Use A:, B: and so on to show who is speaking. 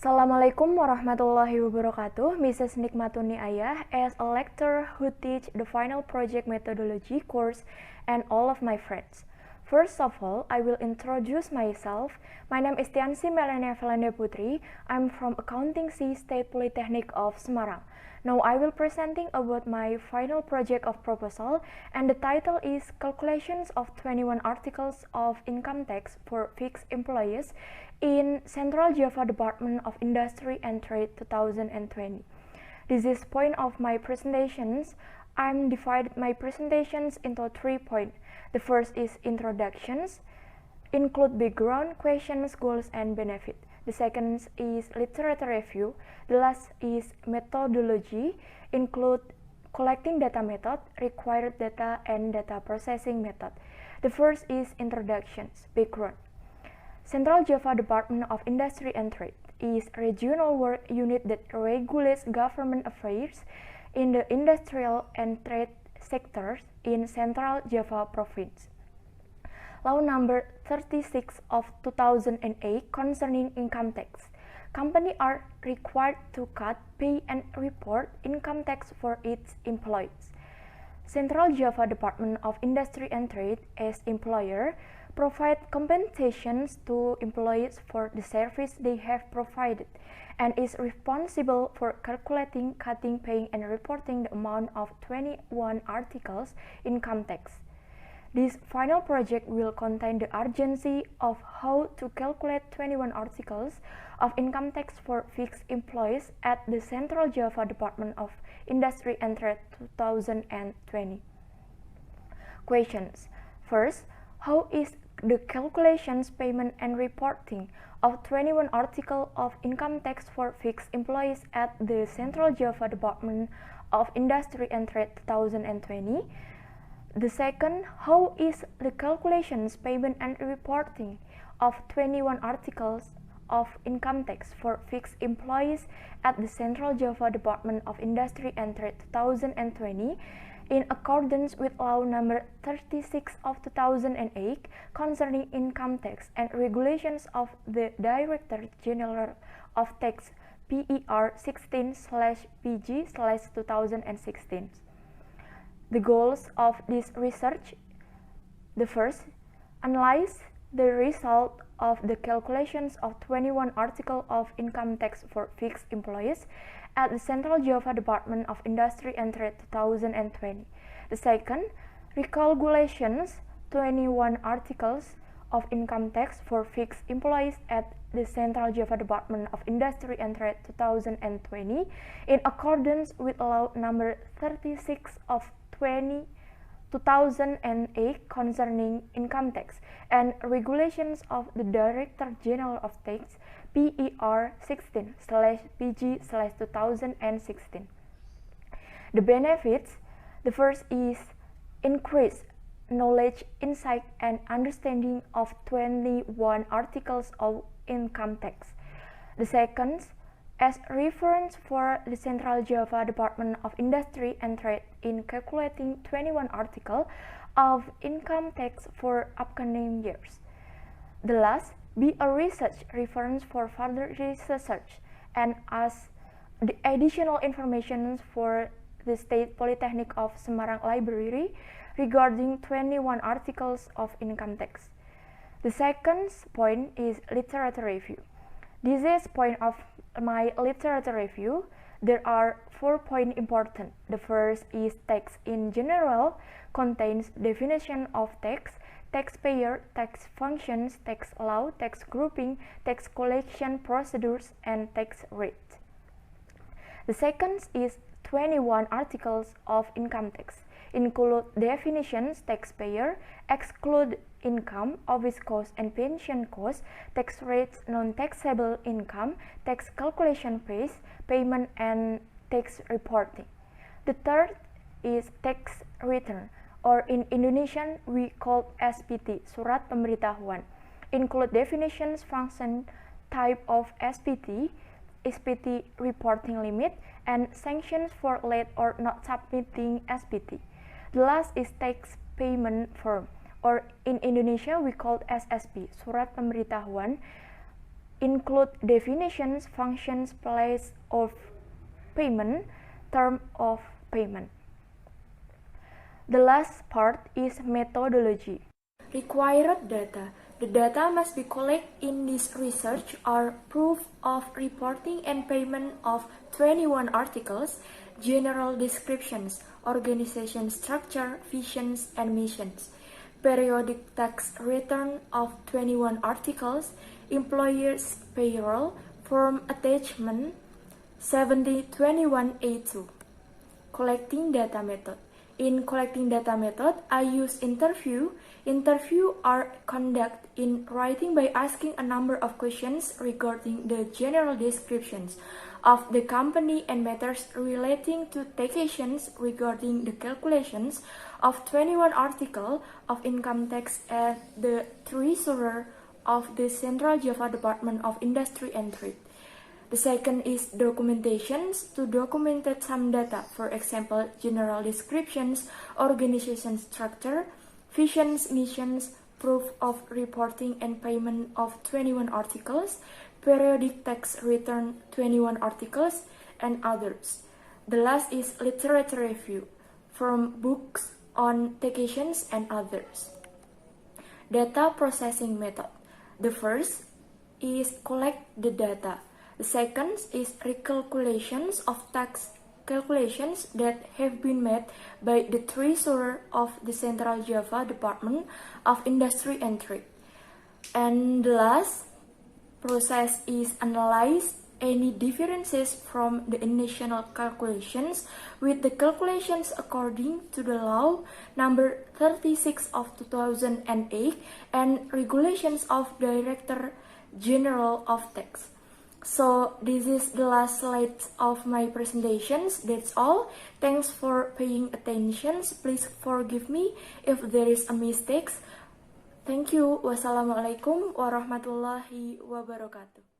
A: Assalamualaikum warahmatullahi wabarakatuh. Mrs. Nikmatuni Ayah, as a lecturer who teach the final project methodology course and all of my friends. First of all, I will introduce myself. My name is Tiansi Melania Velanda Putri. I'm from Accountancy State Polytechnic of Semarang. Now I will presenting about my final project of proposal, and the title is Calculations of 21 Articles of Income Tax for Fixed Employees in Central Java Department of Industry and Trade 2020. This is point of my presentations. I'm divided my presentations into 3 points. The first is introductions, include background, questions, goals, and benefit. The second is literature review. The last is methodology, include collecting data method, required data, and data processing method. The first is introductions, background. Central Java Department of Industry and Trade is a regional work unit that regulates government affairs in the industrial and trade sectors in Central Java Province. Law number 36 of 2008 concerning income tax. Companies are required to cut, pay, and report income tax for its employees. Central Java Department of Industry and Trade, as employer, provide compensations to employees for the service they have provided, and is responsible for calculating, cutting, paying, and reporting the amount of 21 articles income tax. This final project will contain the urgency of how to calculate 21 articles of income tax for fixed employees at the Central Java Department of Industry and Trade 2020. Questions. First, how is the calculations, payment, and reporting of 21 articles of income tax for fixed employees at the Central Java Department of Industry and Trade 2020? The second, how is the calculations, payment, and reporting of 21 articles of income tax for fixed employees at the Central Java Department of Industry and Trade 2020 in accordance with Law number 36 of 2008 concerning income tax and regulations of the Director General of Tax PER 16/PG/2016. The goals of this research: the first, analyze the result of the calculations of 21 articles of income tax for fixed employees at the Central Java Department of Industry and Trade 2020. The second, recalculations 21 articles of income tax for fixed employees at the Central Java Department of Industry and Trade 2020 in accordance with Law number 36 of 2008 concerning income tax and regulations of the Director General of Tax PER 16/PG/2016. The benefits: the first is increase knowledge, insight, and understanding of 21 articles of income tax. The second, as reference for the Central Java Department of Industry and Trade in calculating 21 articles of income tax for upcoming years. The last, be a research reference for further research, and as the additional information for the State Polytechnic of Semarang Library regarding 21 articles of income tax. The second point is literature review. This is point of my literature review. There are 4 points important. The first is tax in general, contains definition of tax, taxpayer, tax functions, tax law, tax grouping, tax collection procedures, and tax rate. The second is 21 articles of income tax, include definitions, taxpayer, exclude income, office cost and pension cost, tax rates, non-taxable income, tax calculation base, payment, and tax reporting. The third is tax return, or in Indonesian we call SPT, Surat Pemberitahuan, include definitions, function, type of SPT, SPT reporting limit, and sanctions for late or not submitting SPT. The last is tax payment form, or in Indonesia we call SSP, Surat Pemberitahuan, include definitions, functions, place of payment, term of payment. The last part is methodology. Required data. The data must be collected in this research are proof of reporting and payment of 21 articles, general descriptions, organization structure, visions, and missions, periodic tax return of 21 articles, employer's payroll, form attachment 7021A2. Collecting data method. In collecting data method, I use interview. Interview are conducted in writing by asking a number of questions regarding the general descriptions of the company and matters relating to taxations regarding the calculations of 21 article of income tax at the treasurer of the Central Java Department of Industry and Trade. The second is documentations, to document some data, for example, general descriptions, organization structure, visions, missions, proof of reporting and payment of 21 articles, periodic tax return 21 articles, and others. The last is literature review, from books on taxations and others. Data processing method. The first is collect the data. The second is recalculations of tax calculations that have been made by the treasurer of the Central Java Department of Industry and Trade. And the last process is analyze any differences from the initial calculations with the calculations according to the law number 36 of 2008 and regulations of Director General of Tax. So this is the last slide of my presentations. That's all. Thanks for paying attention. Please forgive me if there is a mistake. Thank you. Wassalamualaikum warahmatullahi wabarakatuh.